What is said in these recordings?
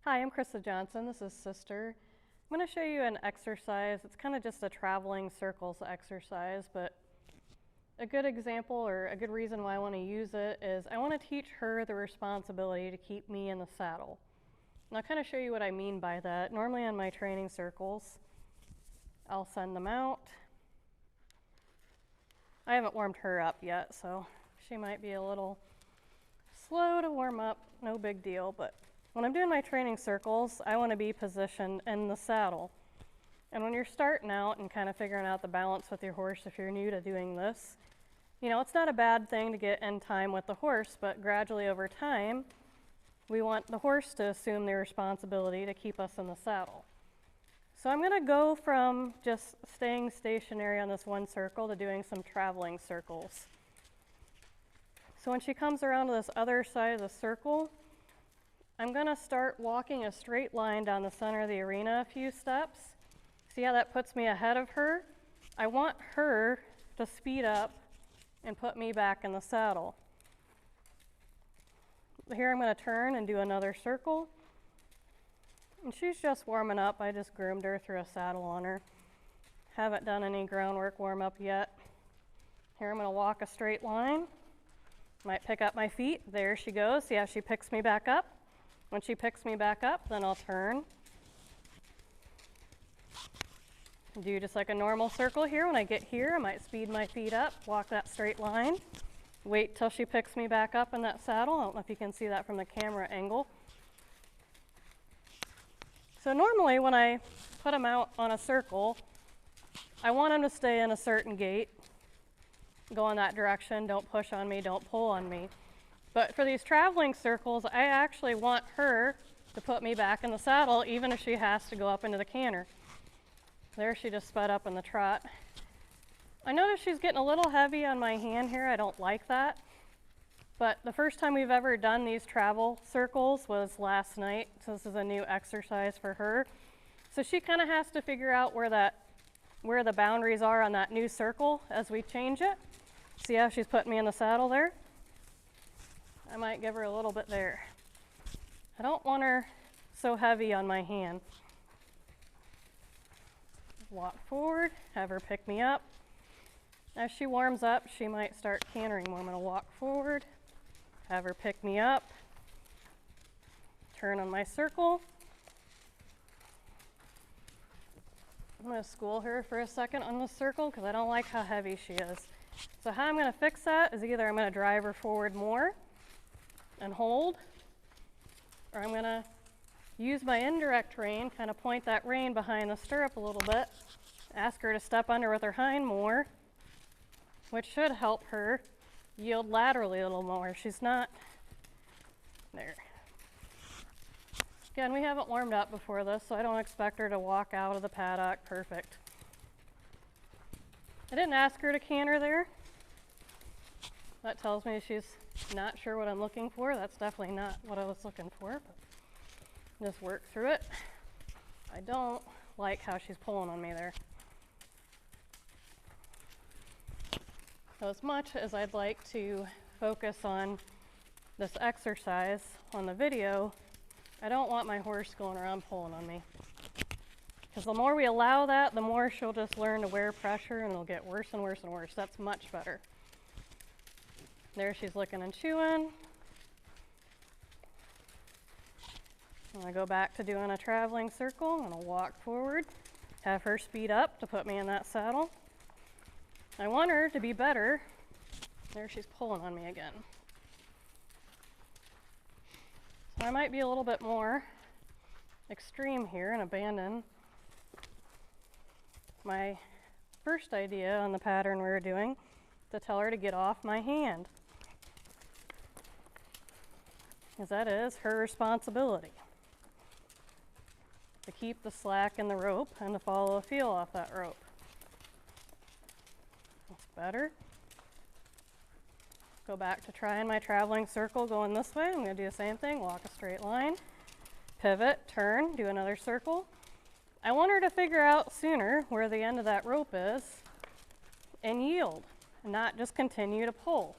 Hi, I'm Krista Johnson. This is Sister. I'm going to show you an exercise. It's kind of just a traveling circles exercise, but a good example or a good reason why I want to use it is I want to teach her the responsibility to keep me in the saddle. And I'll kind of show you what I mean by that. Normally on my training circles, I'll send them out. I haven't warmed her up yet, so she might be a little slow to warm up. No big deal, but when I'm doing my training circles, I want to be positioned in the saddle. And when you're starting out and kind of figuring out the balance with your horse, if you're new to doing this, it's not a bad thing to get in time with the horse, but gradually over time, we want the horse to assume the responsibility to keep us in the saddle. So I'm going to go from just staying stationary on this one circle to doing some traveling circles. So when she comes around to this other side of the circle, I'm going to start walking a straight line down the center of the arena a few steps. See how that puts me ahead of her? I want her to speed up and put me back in the saddle. Here I'm going to turn and do another circle. And she's just warming up. I just groomed her, threw a saddle on her. Haven't done any groundwork warm up yet. Here I'm going to walk a straight line. Might pick up my feet. There she goes. See how she picks me back up? When she picks me back up, then I'll turn. Do just like a normal circle here. When I get here, I might speed my feet up, walk that straight line. Wait till she picks me back up in that saddle. I don't know if you can see that from the camera angle. So normally when I put them out on a circle, I want them to stay in a certain gait. Go in that direction, don't push on me, don't pull on me. But for these traveling circles, I actually want her to put me back in the saddle, even if she has to go up into the canter. There she just sped up in the trot. I notice she's getting a little heavy on my hand here. I don't like that. But the first time we've ever done these travel circles was last night. So this is a new exercise for her. So she kind of has to figure out where the boundaries are on that new circle as we change it. See how she's putting me in the saddle there? I might give her a little bit there. I don't want her so heavy on my hand. Walk forward, have her pick me up. As she warms up, she might start cantering more. I'm going to walk forward, have her pick me up, turn on my circle. I'm going to school her for a second on the circle because I don't like how heavy she is. So how I'm going to fix that is either I'm going to drive her forward more and hold, or I'm going to use my indirect rein, kind of point that rein behind the stirrup a little bit, ask her to step under with her hind more, which should help her yield laterally a little more. She's not there. Again, we haven't warmed up before this, so I don't expect her to walk out of the paddock perfect. I didn't ask her to canter there. That tells me she's not sure what I'm looking for. That's definitely not what I was looking for, but just work through it. I don't like how she's pulling on me there. So as much as I'd like to focus on this exercise on the video, I don't want my horse going around pulling on me. Because the more we allow that, the more she'll just learn to wear pressure and it'll get worse and worse and worse. That's much better. There she's licking and chewing. I'm going to go back to doing a traveling circle. I'm going to walk forward, have her speed up to put me in that saddle. I want her to be better. There she's pulling on me again. So I might be a little bit more extreme here and abandon my first idea on the pattern we were doing to tell her to get off my hand. Because that is her responsibility. To keep the slack in the rope and to follow a feel off that rope. That's better. Go back to trying my traveling circle going this way. I'm going to do the same thing, walk a straight line, pivot, turn, do another circle. I want her to figure out sooner where the end of that rope is and yield, and not just continue to pull.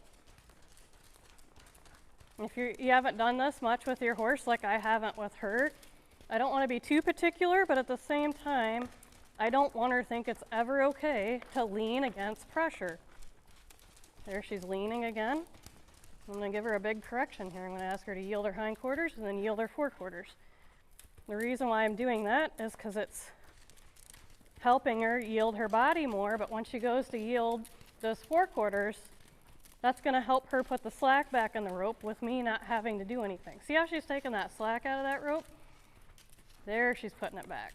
If you haven't done this much with your horse like I haven't with her, I don't want to be too particular, but at the same time, I don't want her to think it's ever okay to lean against pressure. There, she's leaning again. I'm going to give her a big correction here. I'm going to ask her to yield her hindquarters and then yield her forequarters. The reason why I'm doing that is because it's helping her yield her body more, but when she goes to yield those forequarters, that's going to help her put the slack back in the rope with me not having to do anything. See how she's taking that slack out of that rope? There, she's putting it back.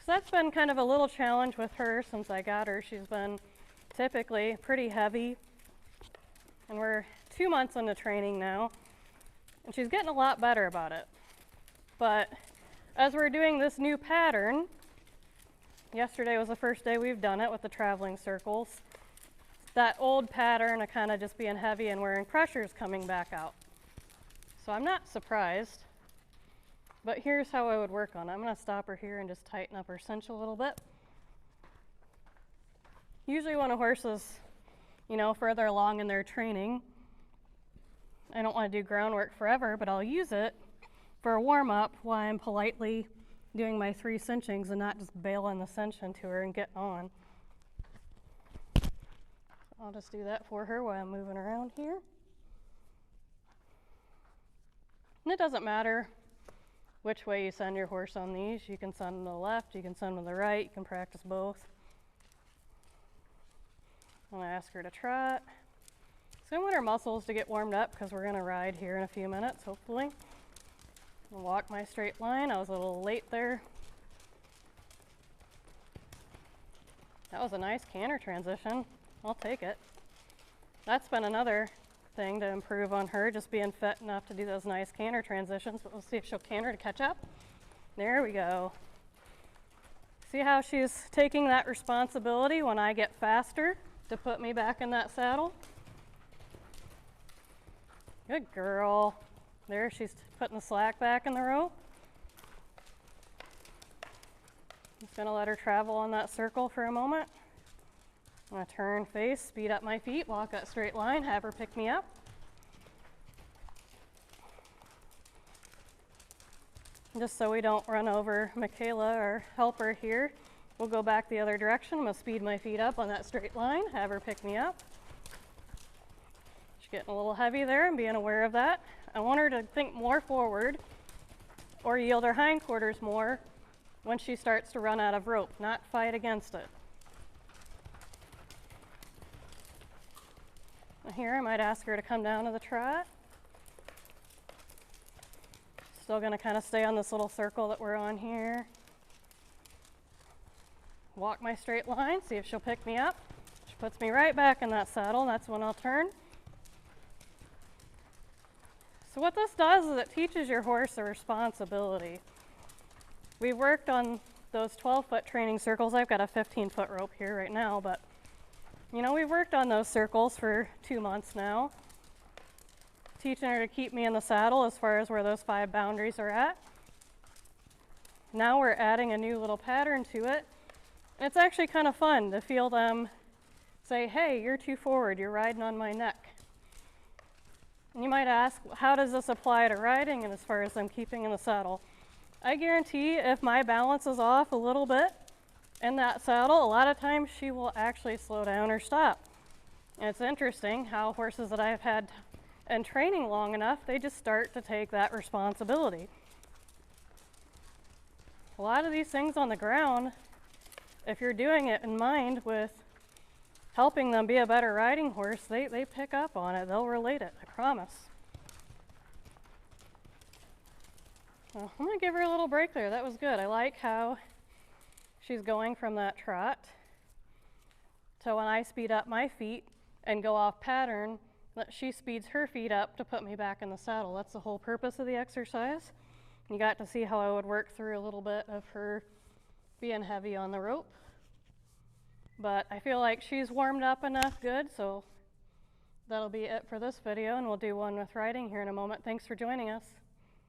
So that's been kind of a little challenge with her since I got her. She's been typically pretty heavy, and we're 2 months into training now, and she's getting a lot better about it. But as we're doing this new pattern, yesterday was the first day we've done it with the traveling circles. That old pattern of kind of just being heavy and wearing pressure is coming back out. So I'm not surprised, but here's how I would work on it. I'm going to stop her here and just tighten up her cinch a little bit. Usually when a horse is, further along in their training, I don't want to do groundwork forever, but I'll use it for a warm-up while I'm politely doing my 3 cinchings and not just bailing the cinch into her and getting on. I'll just do that for her while I'm moving around here. And it doesn't matter which way you send your horse on these. You can send them to the left, you can send them to the right, you can practice both. I'm going to ask her to trot. So I want her muscles to get warmed up because we're going to ride here in a few minutes, hopefully. I'll walk my straight line. I was a little late there. That was a nice canter transition. I'll take it. That's been another thing to improve on her, just being fit enough to do those nice canter transitions. But we'll see if she'll canter to catch up. There we go. See how she's taking that responsibility when I get faster to put me back in that saddle? Good girl. There, she's putting the slack back in the rope. Just gonna let her travel on that circle for a moment. I'm gonna turn face, speed up my feet, walk that straight line, have her pick me up. Just so we don't run over Michaela, our helper here, we'll go back the other direction. I'm gonna speed my feet up on that straight line, have her pick me up. She's getting a little heavy there and being aware of that. I want her to think more forward or yield her hindquarters more when she starts to run out of rope, not fight against it. Here, I might ask her to come down to the trot. Still gonna kind of stay on this little circle that we're on here. Walk my straight line, see if she'll pick me up. She puts me right back in that saddle, and that's when I'll turn. So what this does is it teaches your horse a responsibility. We've worked on those 12-foot training circles. I've got a 15-foot rope here right now, but we've worked on those circles for 2 months now, teaching her to keep me in the saddle as far as where those 5 boundaries are at. Now we're adding a new little pattern to it. And it's actually kind of fun to feel them say, hey, you're too forward, you're riding on my neck. And you might ask, how does this apply to riding and as far as them keeping in the saddle? I guarantee if my balance is off a little bit in that saddle, a lot of times she will actually slow down or stop. And it's interesting how horses that I've had in training long enough, they just start to take that responsibility. A lot of these things on the ground, if you're doing it in mind with helping them be a better riding horse, they pick up on it. They'll relate it, I promise. Well, I'm gonna give her a little break there. That was good. I like how she's going from that trot to when I speed up my feet and go off pattern, that she speeds her feet up to put me back in the saddle. That's the whole purpose of the exercise. You got to see how I would work through a little bit of her being heavy on the rope. But I feel like she's warmed up enough good, so that'll be it for this video, and we'll do one with riding here in a moment. Thanks for joining us.